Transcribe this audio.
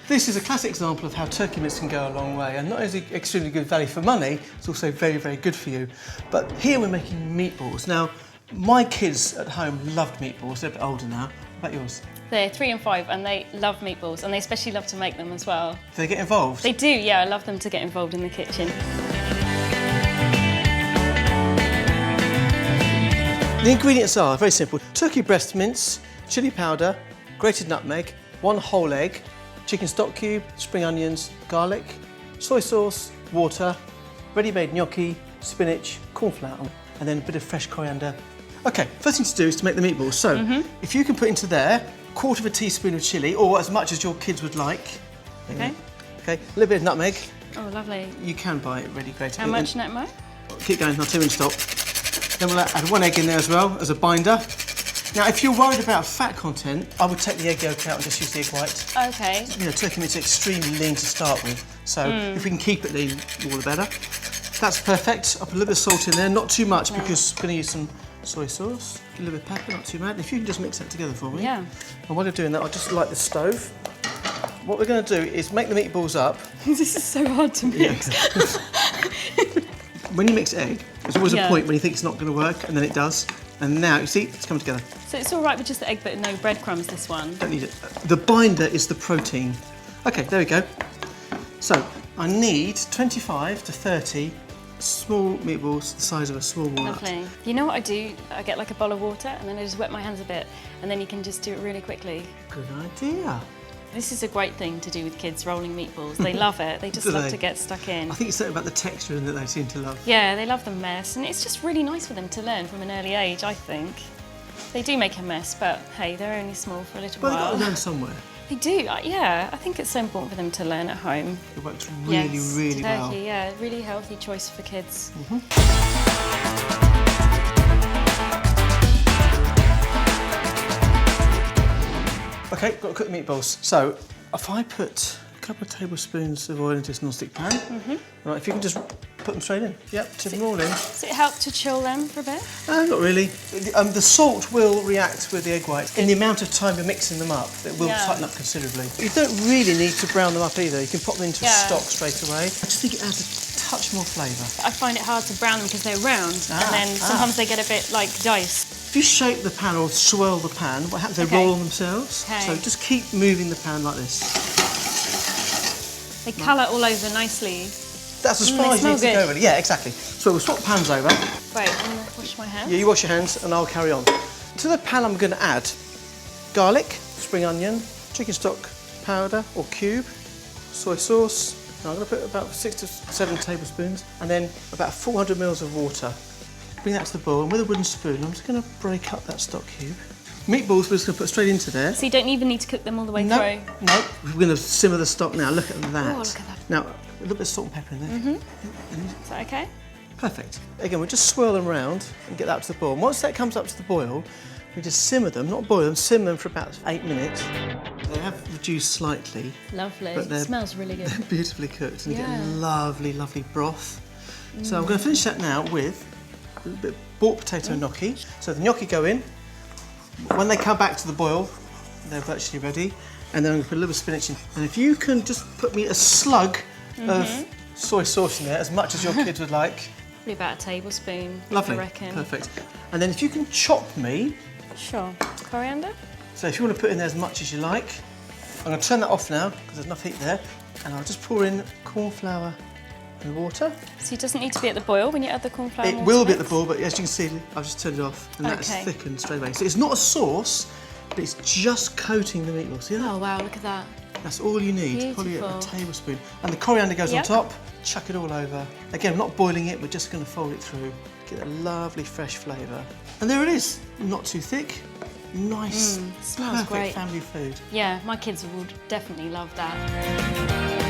This is a classic example of how turkey mince can go a long way, and not only extremely good value for money, it's also very, very good for you. But here we're making meatballs. Now, my kids at home loved meatballs. They're a bit older now. What about yours? They're 3 and 5 and they love meatballs, and they especially love to make them as well. Do they get involved? They do, yeah. I love them to get involved in the kitchen. The ingredients are very simple. Turkey breast mince, chilli powder, grated nutmeg, 1 whole egg, chicken stock cube, spring onions, garlic, soy sauce, water, ready-made gnocchi, spinach, corn flour, and then a bit of fresh coriander. Okay, first thing to do is to make the meatballs. So, if you can put into there 1/4 teaspoon of chilli, or as much as your kids would like. Okay. Okay, a little bit of nutmeg. Oh, lovely. You can buy it ready grated. How much nutmeg? Keep going, I'll tell you when to stop. Then we'll add 1 egg in there as well, as a binder. Now, if you're worried about fat content, I would take the egg yolk out and just use the egg white. Okay. You know, turkey meat's extremely lean to start with, so if we can keep it lean, all the better. That's perfect. I'll put a little bit of salt in there, not too much because we're going to use some soy sauce. A little bit of pepper, not too bad. If you can just mix that together for me. Yeah. And while you're doing that, I'll just light the stove. What we're going to do is make the meatballs up. This is so hard to mix. When you mix egg, there's always a point when you think it's not going to work, and then it does. And now, you see, it's come together. So it's all right with just the egg, but no breadcrumbs, this one? Don't need it. The binder is the protein. Okay, there we go. So, I need 25 to 30 small meatballs the size of a small walnut. Lovely. You know what I do? I get like a bowl of water and then I just wet my hands a bit, and then you can just do it really quickly. Good idea. This is a great thing to do with kids, rolling meatballs. They love it. They just love to get stuck in. I think it's something about the texture that they seem to love. Yeah, they love the mess, and it's just really nice for them to learn from an early age, I think. They do make a mess, but hey, they're only small for a little while. Well, they've got to learn somewhere. They do, yeah. I think it's so important for them to learn at home. It works really, really well. Turkey, yeah, really healthy choice for kids. Okay, got to cook the meatballs. So, if I put a couple of tablespoons of oil into this non-stick pan, right, if you can just put them straight in. Yep, tip them all in. Does it help to chill them for a bit? Not really. The salt will react with the egg whites. In the amount of time you're mixing them up, it will tighten up considerably. You don't really need to brown them up either. You can pop them into stock straight away. I just think it adds a touch more flavour. I find it hard to brown them because they're round, and then sometimes they get a bit like dice. If you shake the pan or swirl the pan, what happens? They roll themselves. Okay. So just keep moving the pan like this. They colour all over nicely. That's as far as you need to go, really. Yeah, exactly. So we'll swap pans over. Wait, I'm going to wash my hands. Yeah, you wash your hands and I'll carry on. To the pan I'm going to add garlic, spring onion, chicken stock powder or cube, soy sauce. Now I'm going to put about 6 to 7 tablespoons, and then about 400 ml of water. Bring that to the bowl, and with a wooden spoon I'm just going to break up that stock cube. Meatballs we're just going to put straight into there. So you don't even need to cook them all the way through? No, we're going to simmer the stock now. Look at that. Oh, look at that. Now, a little bit of salt and pepper in there. Is that okay? Perfect. Again, we'll just swirl them around and get that up to the boil. And once that comes up to the boil, we just simmer them, not boil them, simmer them for about 8 minutes. They have reduced slightly. Lovely. But It smells really good. They're beautifully cooked, and you get lovely, lovely broth. So I'm going to finish that now with a little bit of bought potato gnocchi. So the gnocchi go in. When they come back to the boil, they're virtually ready. And then I'm going to put a little spinach in. And if you can just put me a slug of soy sauce in there, as much as your kids would like. Probably about a tablespoon, Lovely, I reckon. perfect. And then if you can chop me. Sure. Coriander? So if you want to put in there as much as you like. I'm going to turn that off now, because there's enough heat there. And I'll just pour in corn flour and water. So it doesn't need to be at the boil when you add the corn flour? It will be at the boil, but as you can see, I've just turned it off, and that's thickened straight away. So it's not a sauce, but it's just coating the meatball. See that? Oh wow, look at that. That's all you need, Beautiful. probably a tablespoon. And the coriander goes on top, chuck it all over. Again, I'm not boiling it, we're just going to fold it through, get a lovely fresh flavour. And there it is, not too thick, nice, smells perfect great. family food. Yeah, my kids would definitely love that.